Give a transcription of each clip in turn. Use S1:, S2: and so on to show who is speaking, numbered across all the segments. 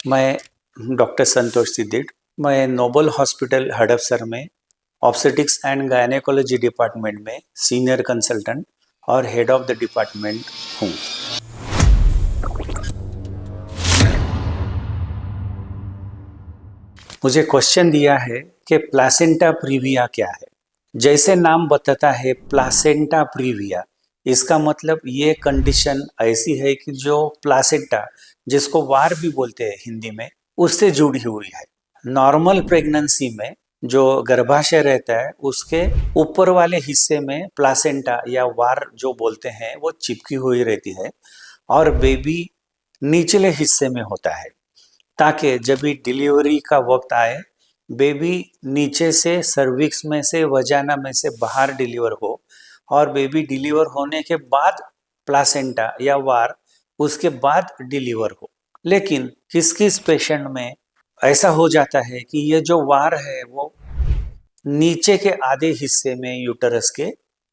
S1: मैं डॉक्टर संतोष सिद्दीड, मैं Nobel hospital Hadapsar में ऑब्स्टेटिक्स एंड गायनेकोलॉजी डिपार्टमेंट में सीनियर कंसल्टेंट और हेड ऑफ द डिपार्टमेंट हूँ। मुझे क्वेश्चन दिया है कि प्लासेंटा प्रीविया क्या है। जैसे नाम बताता है प्लासेंटा प्रीविया, इसका मतलब ये कंडीशन ऐसी है कि जो प्लासेंटा, जिसको वार भी बोलते हैं हिंदी में, उससे जुड़ी हुई है। नॉर्मल प्रेगनेंसी में जो गर्भाशय रहता है उसके ऊपर वाले हिस्से में प्लासेंटा या वार जो बोलते हैं वो चिपकी हुई रहती है और बेबी निचले हिस्से में होता है, ताकि जब भी डिलीवरी का वक्त आए बेबी नीचे से सर्विक्स में से वजाना में से बाहर डिलीवर हो और बेबी डिलीवर होने के बाद प्लासेंटा या वार उसके बाद डिलीवर हो। लेकिन किस किस पेशेंट में ऐसा हो जाता है कि ये जो वार है वो नीचे के आधे हिस्से में यूटरस के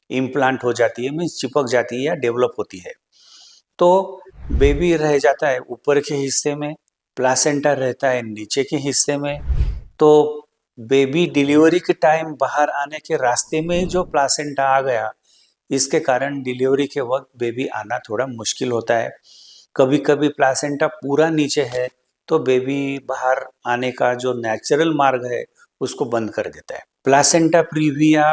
S1: इम्प्लांट हो जाती है, मीन्स चिपक जाती है या डेवलप होती है। तो बेबी रह जाता है ऊपर के हिस्से में, प्लासेंटा रहता है नीचे के हिस्से में। तो बेबी डिलीवरी के टाइम बाहर आने के रास्ते में जो प्लासेंटा आ गया, इसके कारण डिलीवरी के वक्त बेबी आना थोड़ा मुश्किल होता है। कभी कभी प्लासेंटा पूरा नीचे है तो बेबी बाहर आने का जो नेचुरल मार्ग है उसको बंद कर देता है। प्लासेंटा प्रीविया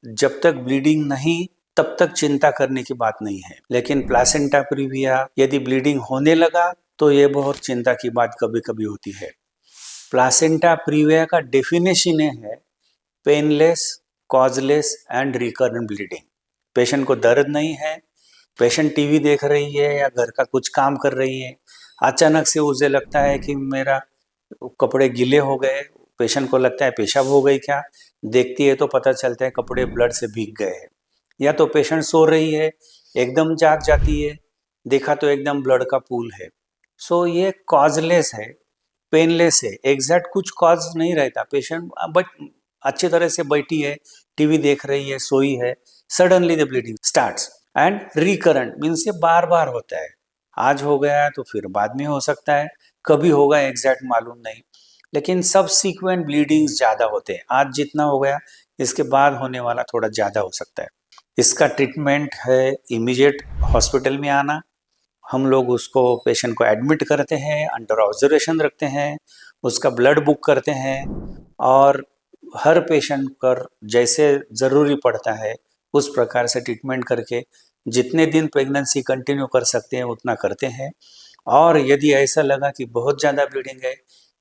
S1: जब तक ब्लीडिंग नहीं तब तक चिंता करने की बात नहीं है, लेकिन प्लासेंटा प्रीविया यदि ब्लीडिंग होने लगा तो ये बहुत चिंता की बात कभी कभी होती है। प्लासेंटा प्रीविया का डेफिनेशन है painless, causeless and recurrent bleeding. Patient को दर्द नहीं है, पेशेंट टीवी देख रही है या घर का कुछ काम कर रही है, अचानक से उसे लगता है कि मेरा कपड़े गीले हो गए, पेशेंट को लगता है पेशाब हो गई क्या, देखती है तो पता चलता है कपड़े ब्लड से भीग गए हैं। या तो पेशेंट सो रही है, एकदम जाग जाती है, देखा तो एकदम ब्लड का पूल है। सो ये कॉजलेस है, पेनलेस है, एग्जैक्ट कुछ कॉज नहीं रहता। पेशेंट बट अच्छी तरह से बैठी है, टीवी देख रही है, सोई है, suddenly the bleeding starts. And recurrent means ये बार बार होता है, आज हो गया तो फिर बाद में हो सकता है, कभी होगा एग्जैक्ट मालूम नहीं, लेकिन सबसीक्वेंट ब्लीडिंग्स ज़्यादा होते हैं। आज जितना हो गया इसके बाद होने वाला थोड़ा ज़्यादा हो सकता है। इसका ट्रीटमेंट है इमीडिएट हॉस्पिटल में आना। हम लोग उसको पेशेंट को एडमिट करते हैं, अंडर ऑब्जर्वेशन रखते हैं, उसका ब्लड बुक करते हैं और हर पेशेंट पर जैसे ज़रूरी पड़ता है उस प्रकार से ट्रीटमेंट करके जितने दिन प्रेगनेंसी कंटिन्यू कर सकते हैं उतना करते हैं। और यदि ऐसा लगा कि बहुत ज़्यादा ब्लीडिंग है,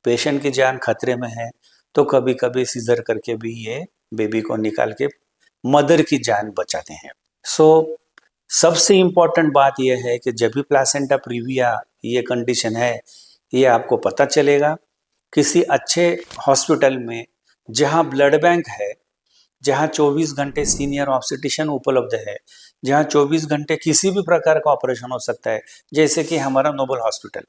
S1: पेशेंट की जान खतरे में है, तो कभी कभी सीजर करके भी ये बेबी को निकाल के मदर की जान बचाते हैं। सो सबसे इम्पॉर्टेंट बात यह है कि जब भी प्लासेंटा प्रीविया ये कंडीशन है, ये आपको पता चलेगा किसी अच्छे हॉस्पिटल में जहाँ ब्लड बैंक है, जहाँ 24 घंटे सीनियर ऑब्स्टेटिशियन उपलब्ध है, जहाँ 24 घंटे किसी भी प्रकार का ऑपरेशन हो सकता है, जैसे कि हमारा नोबल हॉस्पिटल।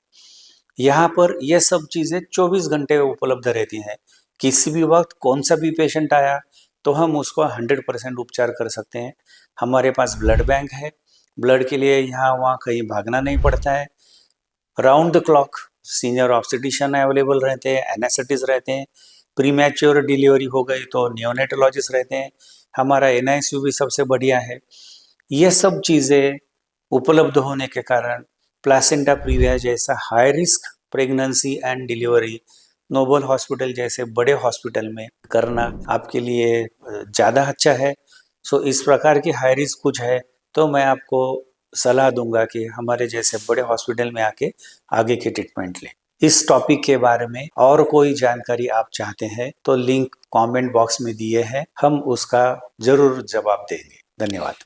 S1: यहाँ पर यह सब चीज़ें 24 घंटे उपलब्ध रहती हैं। किसी भी वक्त कौन सा भी पेशेंट आया तो हम उसको 100% उपचार कर सकते हैं। हमारे पास ब्लड बैंक है, ब्लड के लिए यहाँ वहाँ कहीं भागना नहीं पड़ता है। Round the clock senior obstetrician available रहते हैं, एनेस्थेटिस्ट रहते हैं। प्रीमैच्योर डिलीवरी हो गई तो नियोनेटोलॉजिस्ट रहते हैं। हमारा NICU भी सबसे बढ़िया है। ये सब चीज़ें उपलब्ध होने के कारण प्लासेंटा प्रीविया जैसा high risk pregnancy and delivery Noble hospital जैसे बड़े हॉस्पिटल में करना आपके लिए ज़्यादा अच्छा है। सो इस प्रकार की हाई रिस्क कुछ है तो मैं आपको सलाह दूंगा कि हमारे जैसे बड़े हॉस्पिटल में आके आगे की ट्रीटमेंट लें। इस टॉपिक के बारे में और कोई जानकारी आप चाहते हैं तो लिंक कमेंट बॉक्स में दिए हैं, हम उसका जरूर जवाब देंगे। धन्यवाद।